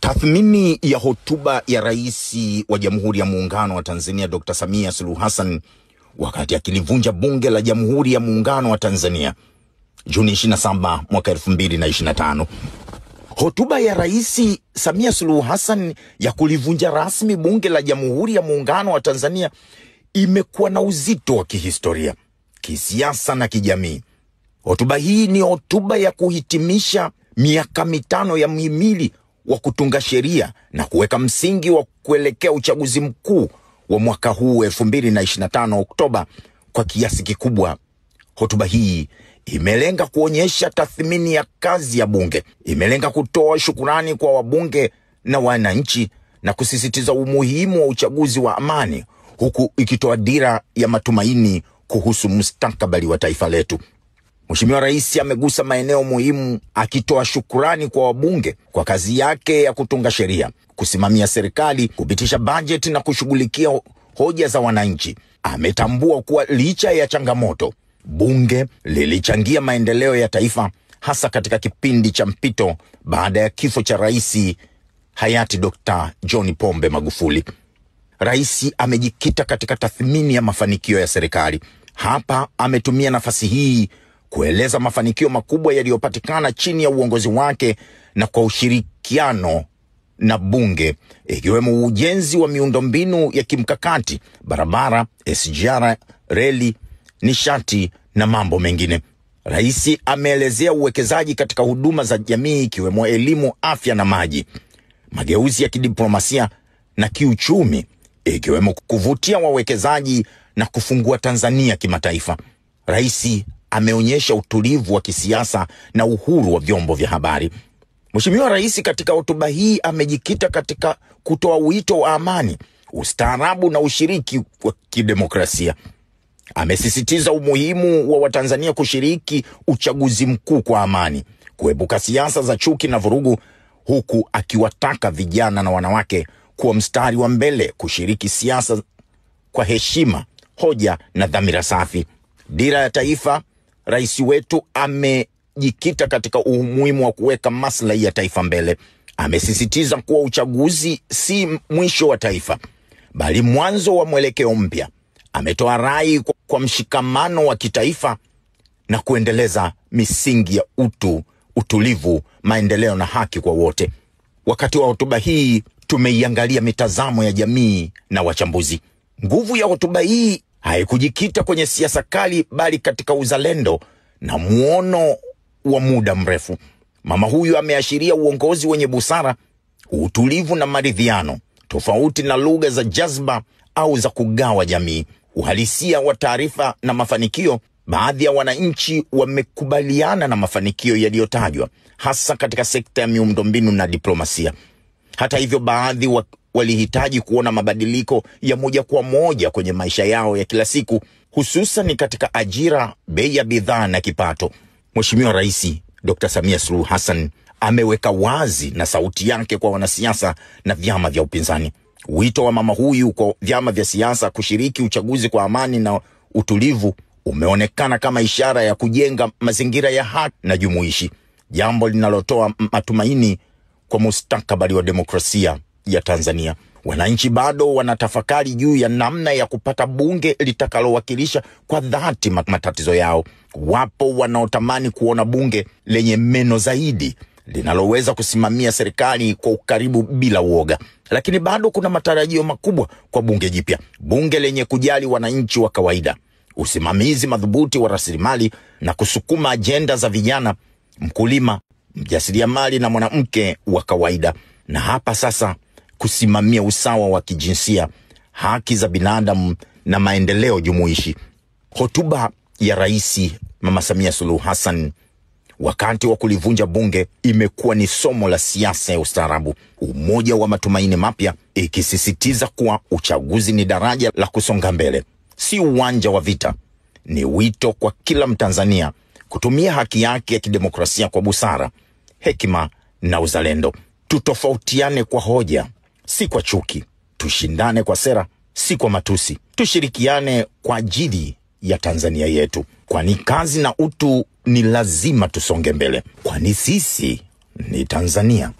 Tathmini ya hotuba ya Rais wa Jamhuri ya Muungano wa Tanzania Dr. Samia Suluhu Hassan wakati akilivunja Bunge la Jamhuri ya Muungano wa Tanzania Juni 27 mwaka 2025. Hotuba ya Rais Samia Suluhu Hassan ya kulivunja rasmi Bunge la Jamhuri ya Muungano wa Tanzania imekuwa na uzito wa kihistoria, kisiasa na kijamii. Hotuba hii ni hotuba ya kuhitimisha miaka mitano ya mhimili wa kutunga sheria na kuweka msingi wa kuelekea uchaguzi mkuu wa mwaka huu 2025 Oktoba. Kwa kiasi kikubwa, hotuba hii imelenga kuonyesha tathmini ya kazi ya bunge, imelenga kutoa shukurani kwa wabunge na wananchi na kusisitiza umuhimu wa uchaguzi wa amani, huku ikitoa dira ya matumaini kuhusu mustakabali wa taifa letu. Mheshimiwa Rais amegusa maeneo muhimu, akitoa shukurani kwa wabunge kwa kazi yake ya kutunga sheria, kusimamia serikali, kupitisha bajeti na kushughulikia hoja za wananchi. Ametambua kuwa licha ya changamoto, bunge lilichangia maendeleo ya taifa, hasa katika kipindi cha mpito baada ya kifo cha Rais hayati Dr. John Pombe Magufuli. Rais amejikita katika tathmini ya mafanikio ya serikali. Hapa ametumia nafasi hii kueleza mafanikio makubwa yaliyopatikana chini ya uongozi wake na kwa ushirikiano na bunge, ikiwemo ujenzi wa miundombinu ya kimkakati, barabara, SGR, reli, nishati na mambo mengine. Rais ameelezea uwekezaji katika huduma za jamii, ikiwemo elimu, afya na maji, mageuzi ya kidiplomasia na kiuchumi, ikiwemo kuvutia wawekezaji na kufungua Tanzania kimataifa. Rais ameonyesha utulivu wa kisiasa na uhuru wa vyombo vya habari. Mheshimiwa Rais katika hotuba hii amejikita katika kutoa wito wa amani, ustaarabu na ushiriki wa kidemokrasia. Amesisitiza umuhimu wa Watanzania kushiriki uchaguzi mkuu kwa amani, kuepuka siasa za chuki na vurugu, huku akiwataka vijana na wanawake kuwa mstari wa mbele kushiriki siasa kwa heshima, hoja na dhamira safi. Dira ya taifa, Rais wetu amejikita katika umuhimu wa kuweka maslahi ya taifa mbele. Amesisitiza kuwa uchaguzi si mwisho wa taifa, bali mwanzo wa mwelekeo mpya. Ametoa rai kwa mshikamano wa kitaifa na kuendeleza misingi ya utu, utulivu, maendeleo na haki kwa wote. Wakati wa hotuba hii tumeiangalia mitazamo ya jamii na wachambuzi. Nguvu ya hotuba hii haikujikita kwenye siasa kali, bali katika uzalendo na muono wa muda mrefu. Mama huyu ameashiria uongozi wenye busara, utulivu na maridhiano, tofauti na lugha za jazba au za kugawa jamii. Uhalisia wa taarifa na mafanikio. Baadhi ya wananchi wamekubaliana na mafanikio yaliyotajwa, hasa katika sekta ya miundombinu na diplomasia. Hata hivyo, baadhi walihitaji kuona mabadiliko ya moja kwa moja kwenye maisha yao ya kila siku, hususan katika ajira, bei ya bidhaa na kipato. Mheshimiwa Rais Dr. Samia Suluhu Hassan ameweka wazi na sauti yake kwa wanasiasa na vyama vya upinzani. Wito wa mama huyu kwa vyama vya siasa kushiriki uchaguzi kwa amani na utulivu umeonekana kama ishara ya kujenga mazingira ya haki na jumuishi, jambo linalotoa matumaini kwa mustakabali wa demokrasia ya Tanzania. Wananchi bado wanatafakari juu ya namna ya kupata bunge litakalowakilisha kwa dhati matatizo yao. Wapo wanaotamani kuona bunge lenye meno zaidi, linaloweza kusimamia serikali kwa ukaribu bila uoga. Lakini bado kuna matarajio makubwa kwa bunge jipya, bunge lenye kujali wananchi wa kawaida, usimamizi madhubuti wa rasilimali na kusukuma ajenda za vijana, mkulima, mjasiriamali na mwanamke wa kawaida. Na hapa sasa kusimamia usawa wa kijinsia, haki za binadamu na maendeleo jumuishi. Hotuba ya Rais Mama Samia Suluhu Hassan wakati wa kulivunja bunge imekuwa ni somo la siasa ya ustaarabu, umoja wa matumaini mapya, ikisisitiza kuwa uchaguzi ni daraja la kusonga mbele, si uwanja wa vita. Ni wito kwa kila Mtanzania kutumia haki yake ya kidemokrasia kwa busara, hekima na uzalendo. Tutofautiane kwa hoja, si kwa chuki. Tushindane kwa sera, si kwa matusi. Tushirikiane kwa ajili ya Tanzania yetu, kwani kazi na utu ni lazima tusonge mbele, kwani sisi ni Tanzania.